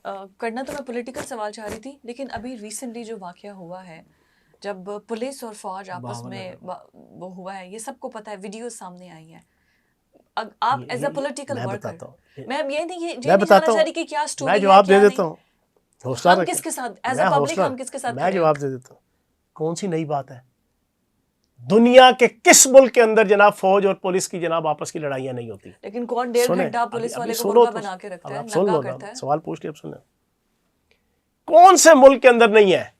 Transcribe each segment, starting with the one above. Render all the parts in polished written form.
करना तो मैं पॉलिटिकल सवाल चाह रही थी, लेकिन अभी रिसेंटली जो वाकया हुआ है, जब पुलिस और फौज आपस में वो हुआ है, ये सबको पता है, वीडियोस सामने आई हैं। आप एज अ पॉलिटिकल वर्कर, मैं ये नहीं जानना चाह रही कि क्या स्टोरी है, मैं जवाब दे देता हूँ, हम किसके साथ एज अ पब्लिक हम किसके साथ मैं जवाब दे देता हूँ। कौन सी नई बात है? दुनिया के किस मुल्क के अंदर जनाब फौज और पुलिस की जनाब आपस की लड़ाइयां नहीं होती? लेकिन कौन 1.5 घंटा पुलिस वाले को बुर्का बना के रखता है, नंगा करता है? सवाल पूछ लिया, अब सुने। कौन से मुल्क के अंदर नहीं है?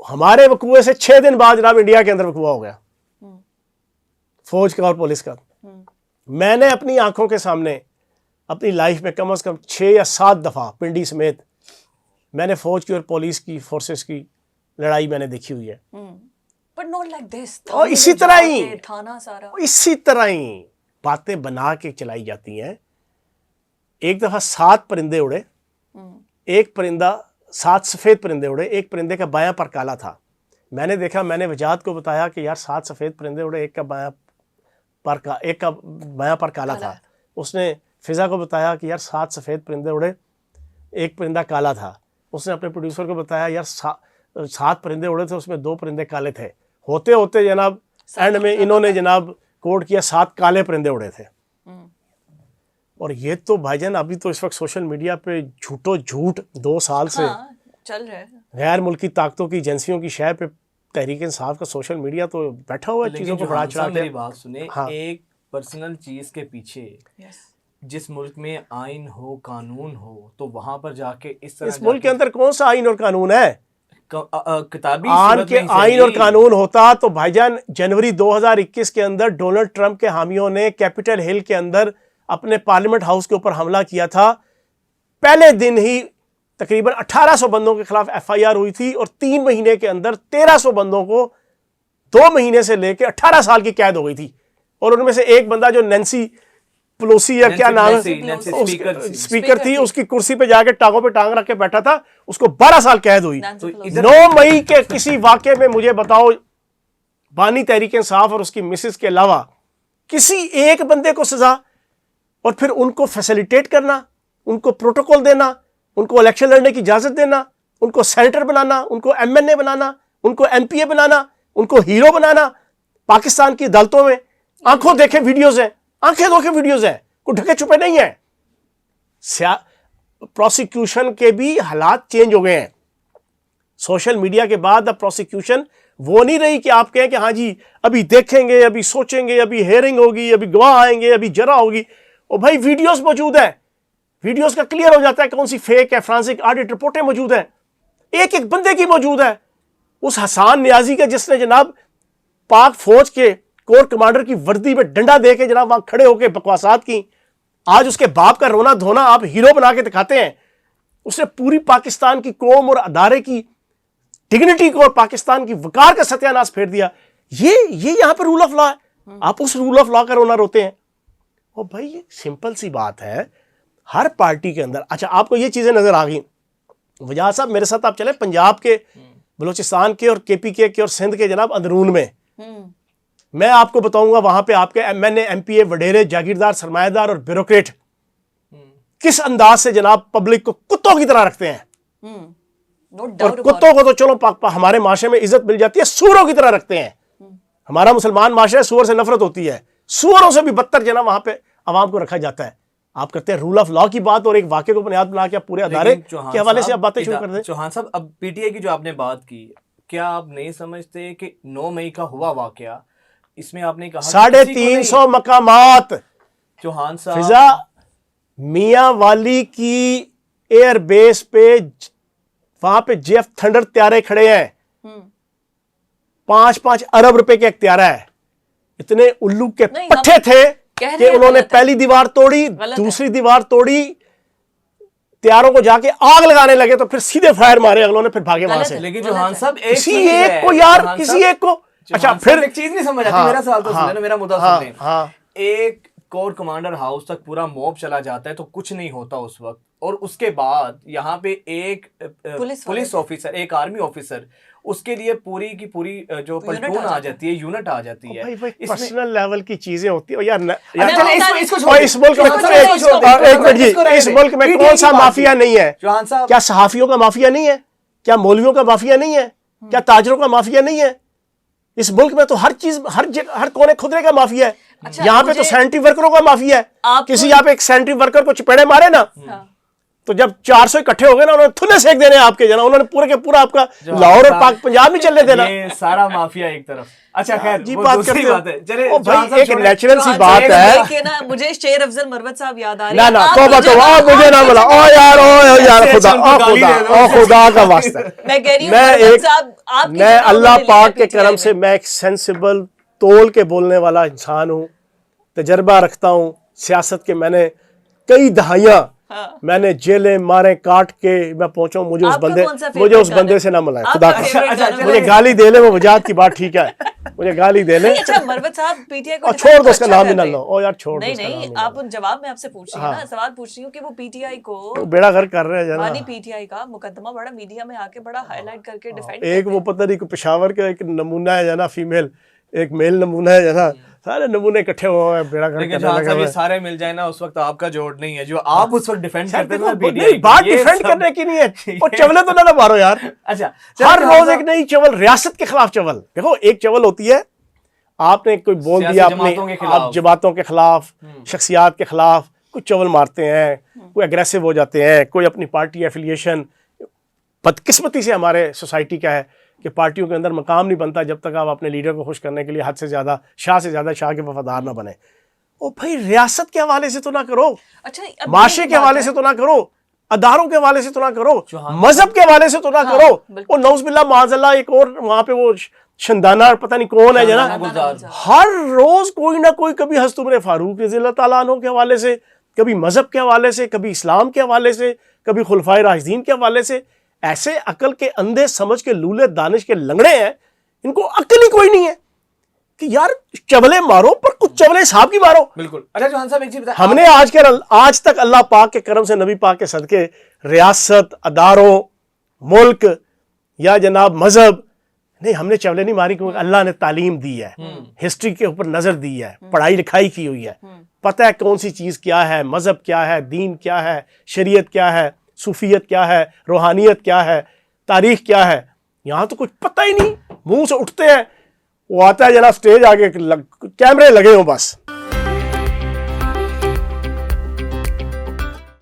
हमारे वकूए से 6 दिन बाद जनाब इंडिया के अंदर वकूआ हो गया फौज का और पुलिस का। मैंने अपनी आंखों के सामने अपनी लाइफ में कम से कम 6 या 7 दफा पिंडी समेत मैंने फौज की और पुलिस की फोर्सेस की लड़ाई मैंने देखी हुई है। But not like this. और इसी तरह ही थाना सारा इसी तरह ही बातें बना के चलाई जाती हैं। एक दफा 7 परिंदे उड़े, एक परिंदा 7 सफेद परिंदे उड़े, एक परिंदे का बायां पर काला था। मैंने देखा, मैंने वजाहत को बताया कि यार 7 सफेद परिंदे उड़े, एक का बायां पर काला था। उसने फिजा को बताया कि यार 7 सफेद परिंदे उड़े, एक परिंदा काला था। उसने अपने प्रोड्यूसर को बताया यार 7 परिंदे उड़े थे, उसमें 2 परिंदे काले थे। होते होते जनाब एंड में इन्होंने जनाब कोड किया 7 काले परिंदे उड़े थे। और ये तो भाईजान अभी तो इस वक्त सोशल मीडिया पे झूठो झूठ 2 साल से चल रहा है। गैर मुल्की ताकतों की एजेंसियों की शय पे तहरीक इंसाफ का सोशल मीडिया तो बैठा हुआ है चीज़ों को बढ़ा चढ़ा के। मेरी बात सुने, एक पर्सनल चीज़ के पीछे जिस मुल्क में आइन हो, कानून हो, तो वहां पर जाके इस मुल्क के अंदर कौन सा आइन और कानून है? किताबी आइन और कानून होता तो भाईजान जनवरी 2021 के अंदर डोनाल्ड ट्रंप के हामियों ने कैपिटल हिल के अंदर अपने पार्लियामेंट हाउस के ऊपर हमला किया था। पहले दिन ही तकरीबन 1800 बंदों के खिलाफ FIR हुई थी और 3 महीने के अंदर 1300 बंदों को 2 महीने से लेकर 18 साल की कैद हो गई थी। और उनमें से एक बंदा जो नैन्सी पेलोसी या क्या नाम है, स्पीकर थी, उसकी कुर्सी पे जाके टांगों पे टांग रख के बैठा था, उसको 12 साल कैद हुई। 9 मई के किसी वाकये में मुझे बताओ, बानी तहरीक इंसाफ और उसकी मिसेस के अलावा किसी एक बंदे को सजा, और फिर उनको फैसिलिटेट करना, उनको प्रोटोकॉल देना, उनको इलेक्शन लड़ने की इजाजत देना, उनको सेनेटर बनाना, उनको MNA बनाना, उनको MPA बनाना, उनको हीरो बनाना। पाकिस्तान की अदालतों में आंखों देखे वीडियोज हैं, आंखें धोखे वीडियोज हैं, कोई ढके छुपे नहीं है। प्रोसिक्यूशन के भी हालात चेंज हो गए हैं सोशल मीडिया के बाद। अब प्रोसिक्यूशन वो नहीं रही कि आप कहें कि हाँ जी अभी देखेंगे, अभी सोचेंगे, अभी हेयरिंग होगी, अभी गवाह आएंगे, अभी जरा होगी। और भाई वीडियोस मौजूद है, वीडियोस का क्लियर हो जाता है कौन सी फेक है। फ्रांसिक ऑडिट रिपोर्टें मौजूद हैं, एक एक बंदे की मौजूद है। उस हसान नियाजी का जिसने जनाब पाक फौज के कोर कमांडर की वर्दी में डंडा दे के जनाब वहां खड़े होकर बकवासात की, आज उसके बाप का रोना धोना आप हीरो बना के दिखाते हैं। उसने पूरी पाकिस्तान की कौम और अदारे की डिग्निटी को और पाकिस्तान की वकार का सत्यानाश फेर दिया। ये यहां पर रूल ऑफ लॉ है, आप उस रूल ऑफ लॉ का रोना रोते हैं। और भाई ये सिंपल सी बात है, हर पार्टी के अंदर। अच्छा, आपको ये चीजें नजर आ गई, वजाहत साहब मेरे साथ आप चले पंजाब के, बलूचिस्तान के और KPK के और सिंध के जनाब अंदरून में। मैं आपको बताऊंगा वहां पे आपके MNA MPA वडेरे जागीरदार सरमायादार और ब्यूरोक्रेट किस अंदाज से जनाब पब्लिक को कुत्तों की तरह रखते हैं। और कुत्तों को तो चलो हमारे माशरे में इज्जत मिल जाती है, सूअरों की तरह रखते हैं। हमारा मुसलमान माशरा है, सूअर से नफरत होती है, सूअरों से भी बदतर जनाब वहां पे आवाम को रखा जाता है। आप करते हैं रूल ऑफ लॉ की बात और एक वाकये को बुनियाद बना के पूरे अदारे के हवाले से आप बातें शुरू कर दें। चौहान साहब, अब PTI की जो आपने बात की, क्या आप नहीं समझते कि 9 मई का हुआ वाकया, इसमें आपने कहा 350 मकामात, चौहान साहब फिजा मियां वाली की एयर बेस पे वहां पे JF थंडर त्यारे खड़े हैं, 5-5 अरब रुपए के एक त्यारा है। इतने उल्लू के पट्टे थे कि उन्होंने पहली दीवार तोड़ी, दूसरी दीवार तोड़ी, त्यारों को जाके आग लगाने लगे, तो फिर सीधे फायर मारे अगलों ने, फिर भागे वहां से। लेकिन चौहान साहब किसी एक को यार, किसी एक को, अच्छा फिर एक चीज नहीं समझ आती। मेरा सवाल तो सुने ना, मेरा मुद्दा सुने। एक कोर कमांडर हाउस तक पूरा मॉब चला जाता है तो कुछ नहीं होता उस वक्त, और उसके बाद यहाँ पे एक पुलिस ऑफिसर, एक आर्मी ऑफिसर, उसके लिए पूरी की पूरी जो प्लटून आ जाती है, यूनिट आ जाती है। भाई पर्सनल लेवल की चीजें होती है यार। इस मुल्क में इस मुल्क में कौन सा माफिया नहीं है? क्या सहाफियों का माफिया नहीं है? क्या मौलवियों का माफिया नहीं है? क्या ताजरों का माफिया नहीं है? इस मुल्क में तो हर चीज, हर कोने खुदरे का माफिया है। अच्छा, यहाँ पे तो सैनिटरी वर्करों का माफिया है। किसी यहाँ पे एक सैनिटरी वर्कर को चपेड़े मारे ना, तो जब 400 इकट्ठे हो गए ना, उन्होंने थुने सेक देने आपके जना, उन्होंने पूरे के पूरा आपका लाहौर और पाक पंजाब नहीं चलने देना। ये सारा माफिया एक तरफ। अच्छा खैर, जी वो बात दूसरी करते बात है। चलिए ओ भाई, एक नेचुरल सी बात है ना, मुझे शेर अफजल मरवत साहब याद आ रहे ना। तौबा तौबा, मुझे ना बोला। ओ यार खुदा, ओ खुदा का वास्ता। मैं कह रही हूं, मैं अल्लाह पाक के करम से मैं एक सेंसिबल, तोल के बोलने वाला इंसान हूँ, तजर्बा रखता हूँ सियासत के। मैंने कई दहाइयाँ मैंने जेलें मारे काट के मैं पहुंचा हूं। मुझे उस बंदे से ना मिलाएं, खुदा का। मुझे गाली दे ले, वो वजाहत की बात ठीक है, मुझे गाली दे ले। अच्छा मरवत साहब पीटीआई को छोड़ दो, उसका नाम ही ना लो। ओ यार छोड़ दो। नहीं, आप जवाब मैं आपसे पूछ रही हूँ ना, सवाल पूछ रही हूँ कि वो पीटीआई को बेड़ा घर कर रहे हैं मानी पीटीआई का मुकदमा बड़ा मीडिया में आके बड़ा हाईलाइट करके डिफेंड। एक वो पता नहीं पेशावर का एक नमूना है ना, फीमेल, एक मेल नमूना है ना, सारे नमूने इकट्ठे हुए हैं, बेड़ा गर्क करने लगे हुए हैं। सारे मिल जाए ना, उस वक्त आपका जोड़ नहीं है जो आप उस वक्त डिफेंड करते हैं। नहीं, बात डिफेंड करने की नहीं है, और चवले तो ना मारो यार। अच्छा, हर रोज एक नई चवल, रियासत के खिलाफ चवल। देखो, एक चवल होती है, आपने कोई बोल दिया अपने आप जमातों के खिलाफ, शख्सियात के खिलाफ, कुछ चवल मारते हैं, कोई अग्रेसिव हो जाते हैं, कोई अपनी पार्टी एफिलिएशन। बदकिस्मती से हमारे सोसाइटी का है कि पार्टियों के अंदर मकाम नहीं बनता जब तक आप अपने लीडर को खुश करने के लिए हद से ज़्यादा शाह के वफादार ना बने। ओ भाई, रियासत के हवाले से तो ना करो, अच्छा माशरे के हवाले से तो ना करो, अदारों के हवाले से तो ना करो, मजहब के हवाले से तो ना करो। और नौज़बिल्लाह माज़अल्लाह एक और वहाँ पे वो शंदाना पता नहीं कौन है जना, हर रोज कोई ना कोई, कभी हज़रत उमर फारूक रज़ियल्लाहु ताला अन्हु के हवाले से, कभी मजहब के हवाले से, कभी इस्लाम के हवाले से, कभी खुलफाए राशिदीन के हवाले से। ऐसे अकल के अंधे समझ के लूले दानिश के लंगड़े हैं, इनको अकल ही कोई नहीं है कि यार चवले मारो, पर कुछ चवले साहब की मारो। बिल्कुल। अच्छा चौहान साहब, एक चीज बताएं, हमने आज तक अल्लाह पाक के करम से, नबी पाक के सदके, रियासत, अदारों, मुल्क या जनाब मजहब नहीं, हमने चवले नहीं मारी, क्योंकि अल्लाह ने तालीम दी है, हिस्ट्री के ऊपर नजर दी है, पढ़ाई लिखाई की हुई है, पता है कौन सी चीज क्या है, मजहब क्या है, दीन क्या है, शरीयत क्या है, सूफियत क्या है, रूहानियत क्या है, तारीख क्या है। यहाँ तो कुछ पता ही नहीं, मुंह से उठते हैं, वो आता है जना स्टेज आगे, कैमरे लगे हों बस,